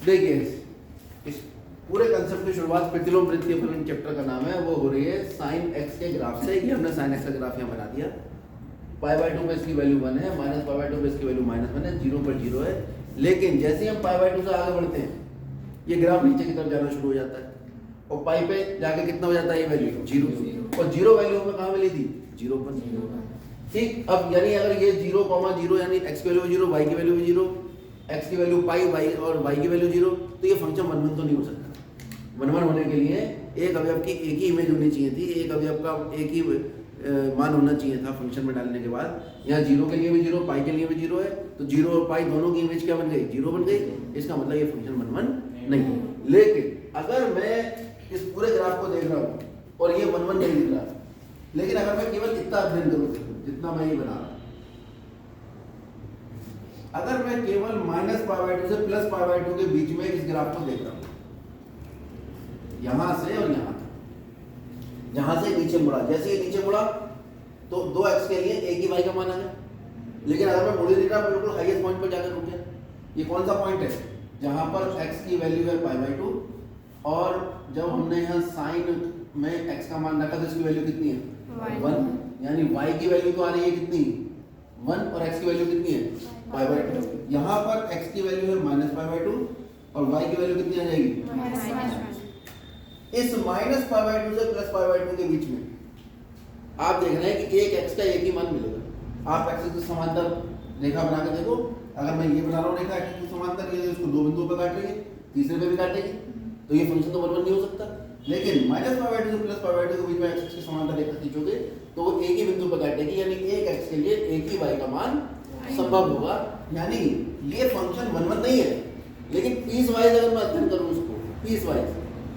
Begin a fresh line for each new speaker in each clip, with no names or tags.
देखिए इस पूरे कंसेप्ट की शुरुआत प्रतिलोम वृत्तीय फलन चैप्टर का नाम है, वो हो रही है साइन एक्स के ग्राफ से। ये हमने साइन एक्स का ग्राफ यहाँ बना दिया। पाई बाय 2 पे इसकी वैल्यू 1 है, माइनस पाई बाय 2 पे इसकी वैल्यू -1 है, 0 पर 0 है। लेकिन जैसे ही हम पाई बाय 2 से आगे बढ़ते हैं ये ग्राफ नीचे की तरफ जाना शुरू हो जाता है और पाई पे जाके कितना हो जाता है ये वैल्यू 0, और 0 वैल्यू हमें कहाँ मिली थी 0 पर। ठीक, अब यानी अगर ये 0,0 यानी x की वैल्यू 0, y की वैल्यू 0, x की वैल्यू पाई y और y की वैल्यू 0, तो ये फंक्शन 1 1 तो नहीं हो सकता। 1 1 होने के लिए एक अवयव की एक ही इमेज होनी चाहिए थी, एक अवयव का एक ही मान होना चाहिए था फंक्शन में डालने के बाद। यहाँ 0 के लिए भी 0, पाई के लिए भी 0 है, तो 0 और पाई दोनों की इमेज क्या बन गई 0 बन गई। इसका मतलब ये फंक्शन 1 1 नहीं है। लेकिन अगर मैं इस पूरे ग्राफ को देख रहा हूँ और ये 1 1 नहीं दिख रहा, लेकिन अगर मैं केवल इतना अध्ययन करूँ जितना मैं ये बना रहा हूँ, अगर मैं केवल माइनस पाई बाय 2 से प्लस पाई बाय 2 के बीच में इस ग्राफ को देख रहा हूँ, यहां से और यहां तक, जहां से नीचे मुड़ा, जैसे ये नीचे मुड़ा तो 2x के लिए एक ही y का मान आ गया। लेकिन अगर मैं मुड़ नहीं रहा, बिल्कुल हाईएस्ट पॉइंट पर जाकर रुक गया। ये कौन सा पॉइंट है जहां पर x की वैल्यू है पाई बाय 2, और जब हमने यहाँ साइन में x का मान रखा तो इसकी वैल्यू कितनी है 1, यानी y की वैल्यू तो आ रही है कितनी 1 और x की वैल्यू कितनी है पाई बाय 2। यहाँ पर x की वैल्यू है माइनस पाई बाय 2 और y की वैल्यू कितनी आ जाएगी। इस माइनस पाई बाय 2 से प्लस पाई बाय 2 के बीच में आप देख रहे हैं कि एक x का एक ही मान मिलेगा। आप x के समांतर रेखा बना के देखो, अगर मैं ये बना रहा हूँ रेखा x के समांतर, ये इसको दो बिंदुओं पर काटेंगे, तीसरे पे भी काटेंगे, तो ये फंक्शन तो 1 1 नहीं हो सकता। लेकिन माइनस पाई बाय 2 से प्लस पाई बाय 2 के बीच में x के समांतर रेखा खींचोगे तो वो एक ही बिंदु पर काटेगी, यानी एक x के लिए एक ही y का मान संभव होगा। यानी ये फंक्शन 1 1 नहीं है, लेकिन पीस वाइज अगर मैं अध्ययन करूँ उसको पीस वाइज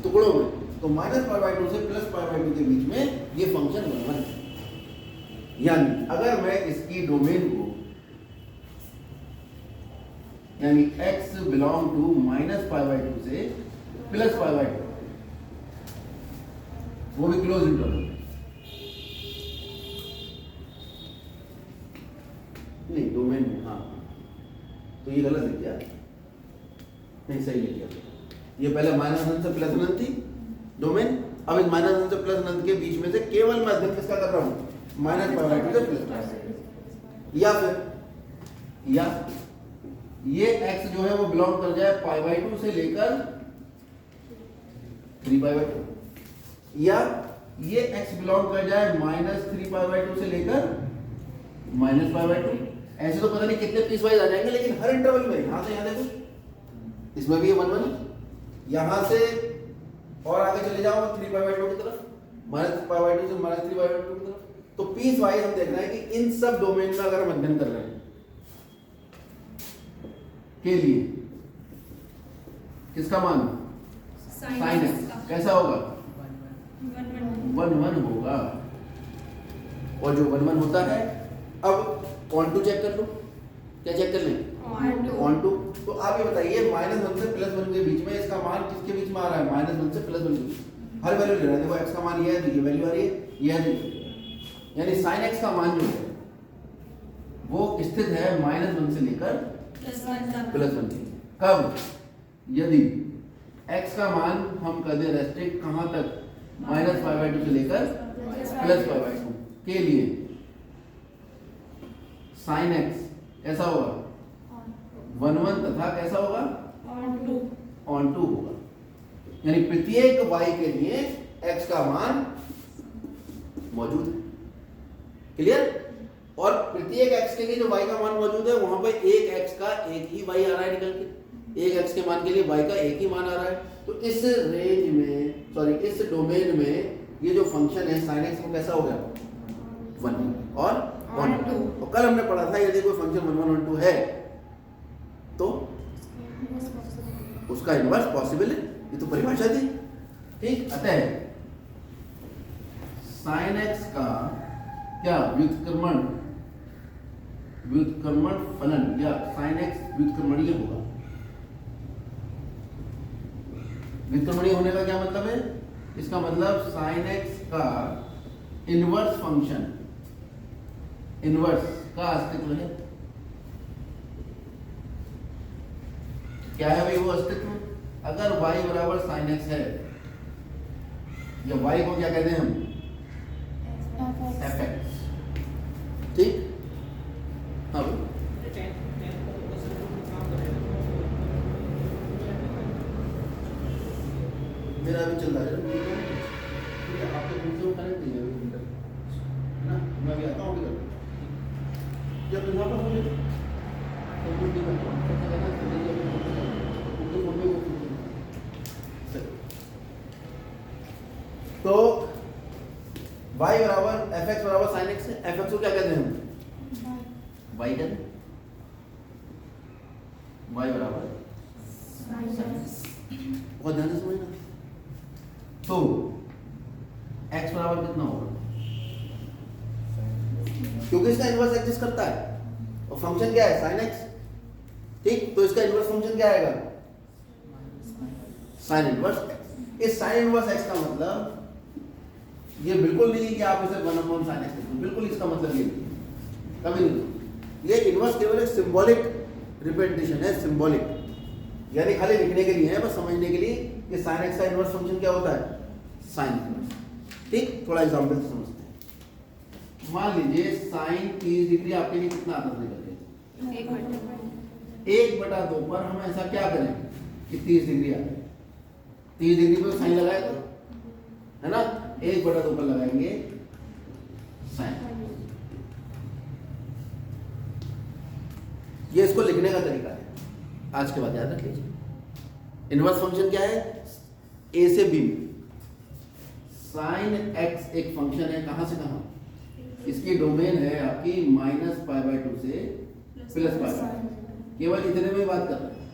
टुकड़ों में, तो माइनस पाई बाय 2 से प्लस पाई बाय 2 के बीच में ये फंक्शन 1 1 है। यानी अगर मैं इसकी डोमेन को, यानी x belong to minus pi by 2 से प्लस पाई बाय 2, वो भी क्लोज इंटरवल, नहीं डोमेन में, हाँ तो ये गलत लिख दिया, नहीं सही लिख दिया। ये पहले माइनस अनंत से प्लस अनंत थी डोमेन, अब इस माइनस अनंत से प्लस अनंत के बीच में से केवल मैं अध्ययन किसका कर रहा हूँ माइनस पाई बाय 2 से प्लस, या फिर या ये x जो है वो बिलोंग कर जाए पाई बाय 2 से लेकर 3 पाई बाय 2, या ये x बिलोंग कर जाए माइनस 3 पाई बाय 2 से लेकर माइनस पाई बाय 2। ऐसे तो पता नहीं कितने पीस वाइज आ जाएंगे, लेकिन हर इंटरवल में यहां से यहां देखो, इसमें भी ये 1 1, यहां से और आगे चले जाओ 3 पाई बाय 2 की तरफ, माइनस पाई बाय 2 से माइनस 3 पाई बाय 2 की तरफ। तो पीस वाइज हम देख रहे हैं कि इन सब डोमेन में अगर हम अध्ययन कर रहे हैं के लिए किसका मान साइन एक्स कैसा होगा 1 1 होगा, और जो 1 1 होता है, अब ऑन टू चेक कर लो, क्या चेक कर लें ऑन टू। तो आप ये बताइए -1 से +1 के बीच में इसका मान किसके बीच में आ रहा है, -1 से +1 के बीच हर वैल्यू ले रहा है। देखो x का मान ये है, ये वैल्यू आ रही है, ये है, यानी sin x का मान जो है वो स्थित है -1 से लेकर +1 तक। कब, यदि x का मान हम कर दे रेस्ट्रिक्ट कहां तक, माइनस पाई बाय 2 से लेकर प्लस पाई बाय 2 के लिए साइन x कैसा होगा 1 1 तथा कैसा होगा ऑन टू होगा। यानी प्रत्येक y के लिए x का मान मौजूद है, क्लियर। और प्रत्येक x के लिए जो y का मान मौजूद है वहां पर एक x का एक ही y आ रहा है निकल के, एक x के मान के लिए y का एक ही मान आ रहा है। तो इस रेंज में, सॉरी इस डोमेन में ये जो फंक्शन है sin x वो कैसा हो गया 1 और ऑन टू। और कल हमने पढ़ा था यदि कोई फंक्शन 1 1 ऑन टू है तो उसका इनवर्स पॉसिबल है, ये तो परिभाषा थी, ठीक। अतः sin x का क्या व्युत्क्रमण फलन या sin x व्युत्क्रमणीय होगा। व्युत्क्रमणीय होने का क्या मतलब है, इसका मतलब sin x का इनवर्स फंक्शन, इनवर्स का अस्तित्व है। क्या है भाई वो अस्तित्व? अगर y बराबर sin x है, या y को क्या कहते हैं हम? fx। ठीक, हाँ भाई। मेरा अभी चल रहा है आपके फोन से कनेक्ट नहीं है ना, मैं अभी आता हूँ जब यहाँ पर मुझे तो y बराबर fx बराबर sin x है। fx को क्या कहते हैं हम? y कहते हैं। y बराबर बहुत ध्यान से समझना। तो x बराबर कितना होगा? क्योंकि इसका इनवर्स एग्जिस्ट करता है और फंक्शन क्या है? sin x। ठीक, तो इसका इनवर्स फंक्शन क्या आएगा? sin inverse x। इस sin इनवर्स x का मतलब ये बिल्कुल नहीं कि आप इसे 1/sin x लिखो, बिल्कुल इसका मतलब ये नहीं, कभी नहीं। ये इनवर्स केवल एक सिंबॉलिक रिप्रेजेंटेशन है, सिंबॉलिक, यानी खाली लिखने के लिए है, बस समझने के लिए कि sin x का इनवर्स फंक्शन क्या होता है? sin inverse. ठीक, थोड़ा एग्जांपल से समझते हैं। मान लीजिए sin 30 डिग्री आपके लिए कितना आता है निकल के? 1/2 पर हम ऐसा क्या करें कि 30 डिग्री आ जाए। 30 डिग्री पर साइन लगाए तो है ना, 1/2 पर लगाएंगे साइन। ये इसको लिखने का तरीका है, आज के बाद याद रख लीजिए। इनवर्स फंक्शन क्या है? ए से बी में साइन एक्स एक फंक्शन है, कहां से कहां? इसकी डोमेन है आपकी -π/2 से +π/2, केवल इतने में बात कर रहे हैं।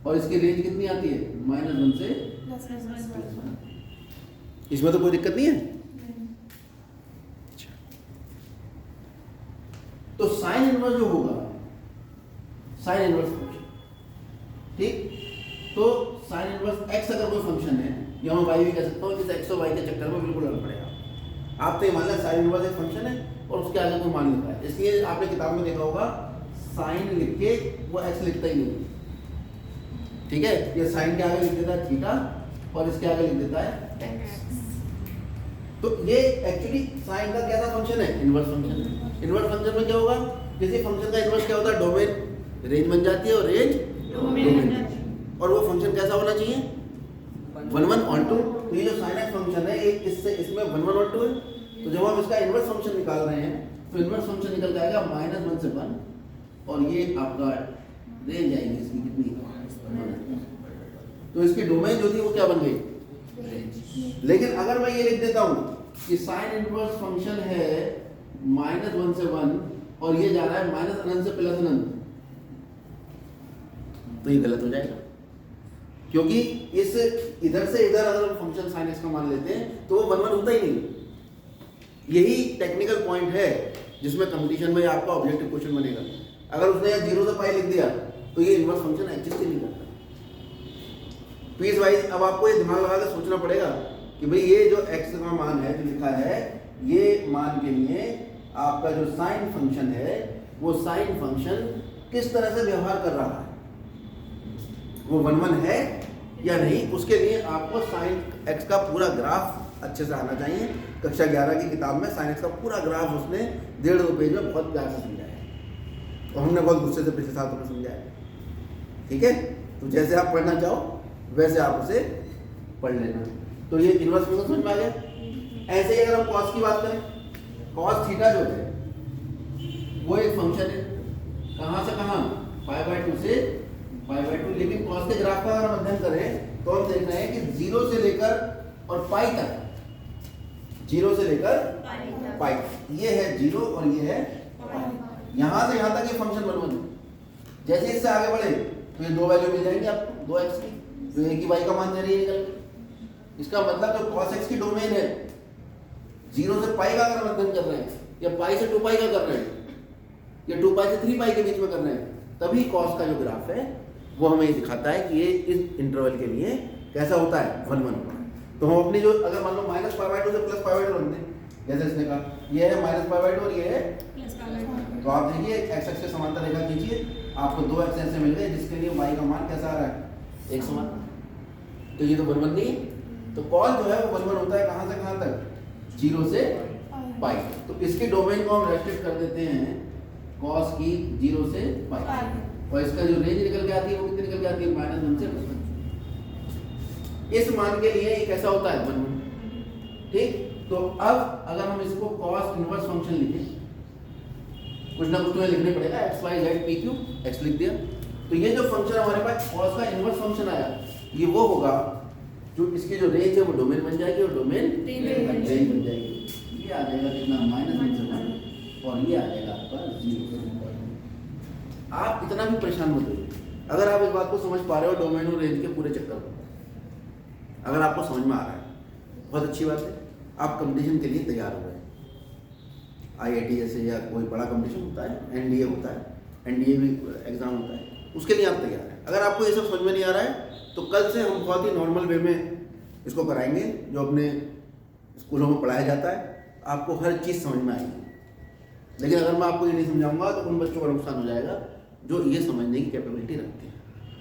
और इसकी रेंज कितनी आती है? -1 से +1। इसमें तो कोई दिक्कत नहीं है। अच्छा, तो साइन इनवर्स जो होगा, साइन इनवर्स फंक्शन, ठीक, तो साइन इनवर्स x अगर कोई फंक्शन है, या मैं y भी कह सकता हूँ, जिस x और y के चक्कर में बिल्कुल लड़ पड़ेगा। आप तो ये मान लें साइन इनवर्स एक फंक्शन है और उसके आगे कोई मान लिखा है, इसलिए आपने किताब में देखा होगा साइन लिख के वो x लिखता ही नहीं। ठीक है, ये साइन के आगे लिख देता है थीटा और इसके आगे लिख देता है x। तो ये एक्चुअली साइन का कैसा फंक्शन है? इनवर्स फंक्शन है। इनवर्स फंक्शन में क्या होगा? किसी फंक्शन का इनवर्स क्या होता है? डोमेन, रेंज बन जाती है और रेंज डोमेन। और वो फंक्शन कैसा होना चाहिए? 1 1 और 2। तो ये जो sin x फंक्शन है, एक इससे इसमें 1 1 और 2 है। तो जब हम इसका इनवर्स फंक्शन निकाल रहे हैं तो इनवर्स फंक्शन निकल जाएगा -1 से 1, और ये आपका रेंज आएगी इसकी कितनी? तो इसकी डोमेन जो थी वो क्या बन गई? लेकिन अगर मैं ये लिख देता हूं कि साइन इनवर्स फंक्शन है -1 से 1 और ये जा रहा है -अनंत से +अनंत, तो ये गलत हो जाएगा, क्योंकि इस इधर से इधर अगर हम फंक्शन साइन एक्स का मान लेते हैं तो वो 1 1 होता ही नहीं। यही टेक्निकल पॉइंट है जिसमें कंपटीशन में आपका ऑब्जेक्टिव क्वेश्चन बनेगा। अगर उसने 0 से पाई लिख दिया तो ये इनवर्स फंक्शन एग्जिस्ट ही नहीं करता। पीस वाइज अब आपको ये दिमाग लगा के सोचना पड़ेगा कि भाई ये जो x का मान है जो लिखा है, ये मान के लिए आपका जो साइन फंक्शन है वो साइन फंक्शन किस तरह से व्यवहार कर रहा है, वो 1 1 है या नहीं, उसके लिए आपको साइन x का पूरा ग्राफ अच्छे से आना चाहिए। कक्षा 11 की किताब में साइन एक्स का पूरा ग्राफ उसने 1.5-2 पेज में बहुत प्यार से समझाया है और हमने बहुत गुस्से से पिछले साल में समझाया। ठीक है, तो जैसे आप पढ़ना चाहो वैसे आप उसे पढ़ लेना। तो ये इनवर्स फंक्शन समझ में आ गया। ऐसे ही अगर हम कॉस की बात करें, कॉस थीटा जो है वो एक फंक्शन है, कहाँ से कहाँ? π/2 से π/2। लेकिन कॉस के ग्राफ का अगर हम अध्ययन करें तो हम देख रहे हैं कि 0 से लेकर और पाई तक, 0 से लेकर पाई, ये है 0 और ये है पाई। यहां से यहां तक ये फंक्शन 1 1 है। जैसे इससे आगे बढ़े तो ये दो वैल्यू मिल जाएंगे आपको, 2x की, जो एक ही y का मान दे रही है निकल के। इसका मतलब जो cos x की डोमेन है 0 से पाई का अगर हम अध्ययन कर रहे हैं, या पाई से 2 पाई का कर रहे हैं, या 2 पाई से 3 पाई के बीच में कर रहे हैं, तभी cos का जो ग्राफ है वो हमें ये दिखाता है कि ये इस इंटरवल के लिए कैसा होता है? 1 1 होता है। तो हम अपनी जो अगर मान लो -π/2 से +π/2 रख दें, जैसे इसने कहा ये है -π/2 और ये है +π/2, तो आप देखिए x एक्सिस से समांतर रेखा खींचिए आपको 2 x ऐसे मिल गए जिसके लिए y का मान कैसा आ रहा है, 1 समान। तो ये तो 1 1 नहीं है, तो कॉस जो है वो 1 1 होता है कहाँ से कहाँ तक, 0 से पाई। तो इसके डोमेन को हम रेस्ट्रिक्ट कर देते हैं कॉस की 0 से पाई, और इसका जो रेंज निकल के आती है वो कितनी निकल के आती है, -1 से 1। इस मान के लिए ये कैसा होता है, 1 1। ठीक, तो अब अगर हम इसको कॉस इनवर्स फंक्शन लिखें, कुछ ना कुछ तो लिखने पड़ेगा, x y z p q, x लिख दिया, तो ये जो फंक्शन हमारे पास कॉस का इनवर्स फंक्शन आया, ये वो होगा जो इसकी जो रेंज है वो डोमेन बन जाएगी और डोमेन रेंज बन जाएगी। ये आ जाएगा कितना, -1 से 1, और ये आ जाएगा आपका 0 से 1। आप इतना भी परेशान मत होइए, अगर आप इस बात को समझ पा रहे हो डोमेन और रेंज के पूरे चक्कर को, अगर आपको समझ में आ रहा है बहुत अच्छी बात है, आप कंपटीशन के लिए तैयार हो गए। IIT जैसे या कोई बड़ा कंपटीशन होता है, NDA होता है, NDA भी एग्जाम होता है, उसके लिए आप तैयार हैं। अगर आपको ये सब समझ में नहीं आ रहा है तो कल से हम बहुत ही नॉर्मल वे में इसको कराएंगे, जो अपने स्कूलों में पढ़ाया जाता है, आपको हर चीज़ समझ में आएगी। लेकिन अगर मैं आपको ये नहीं समझाऊंगा तो उन बच्चों का नुकसान हो जाएगा जो ये समझने की कैपेबिलिटी रखते हैं।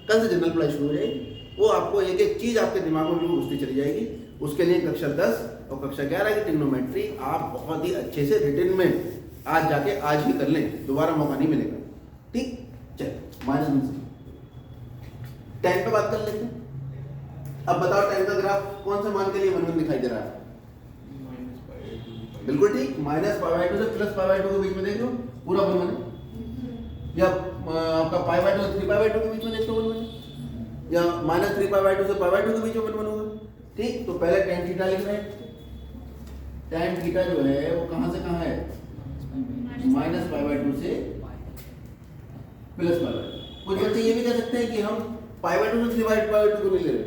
कल से जनरल पढ़ाई शुरू हो जाएगी, वो आपको एक एक चीज़ आपके दिमाग में घुसती चली जाएगी। उसके लिए कक्षा 10 और कक्षा 11 की ट्रिग्नोमेट्री आप बहुत ही अच्छे से रिटन में आज जाके आज ही कर लें, दोबारा मौका नहीं मिलेगा। ठीक, चल -1 से tan पे बात कर लेते हैं। अब बताओ tan का ग्राफ कौन से मान के लिए 1 1 दिखाई दे रहा है, बिल्कुल ठीक, -π/2 से +π/2 के बीच में देख लो, पूरा 1 1 है। या आपका π/2 से 3π/2 के बीच में देख लो 1 1 है, या -3π/2 से π/2 के बीच में 1 1 होगा। ठीक, तो पहले tan थीटा लिख रहे हैं। tan थीटा जो है वो कहां से कहां है, -π/2 से +π/2। कुछ बच्चे ये भी कह सकते हैं कि हम π/2 से 3π/2 को नहीं ले रहे,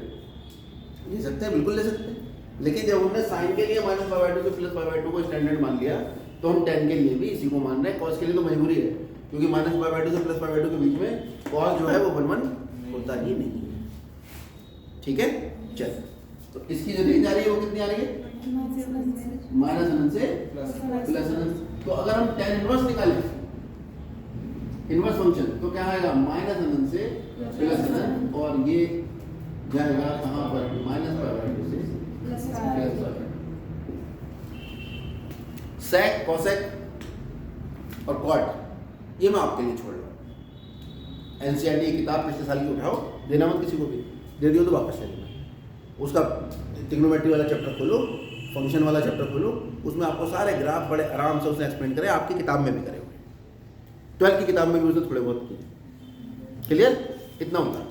ले सकते हैं, बिल्कुल ले सकते हैं। लेकिन जब हमने साइन के लिए -π/2 से +π/2 को स्टैंडर्ड मान लिया, तो हम tan के लिए भी इसी को मान रहे हैं। cos के लिए तो मजबूरी है, क्योंकि -π/2 से +π/2 के बीच में cos जो है वो 1 1 होता ही नहीं है। ठीक है, चल, तो इसकी जो रेंज आ रही है वो कितनी आ रही है, -1 से +1। तो अगर हम tan इनवर्स निकालें, इनवर्स फंक्शन, तो क्या आएगा, -1 से +1, और ये जाएगा कहाँ पर, -π/2 से +π/2। सेक, कोसेक और कॉट ये मैं आपके लिए छोड़ रहा हूँ। NCERT की किताब पिछले साल की उठाओ, देना मत किसी को भी, दे दियो तो वापस ले लेना। उसका ट्रिग्नोमेट्री वाला चैप्टर खोलो, फंक्शन वाला चैप्टर खोलो, उसमें आपको सारे ग्राफ बड़े आराम से उसने एक्सप्लेन करे, आपकी किताब में भी करे हुए, 12th की किताब में भी उसने थोड़े बहुत किए। क्लियर, इतना होता है।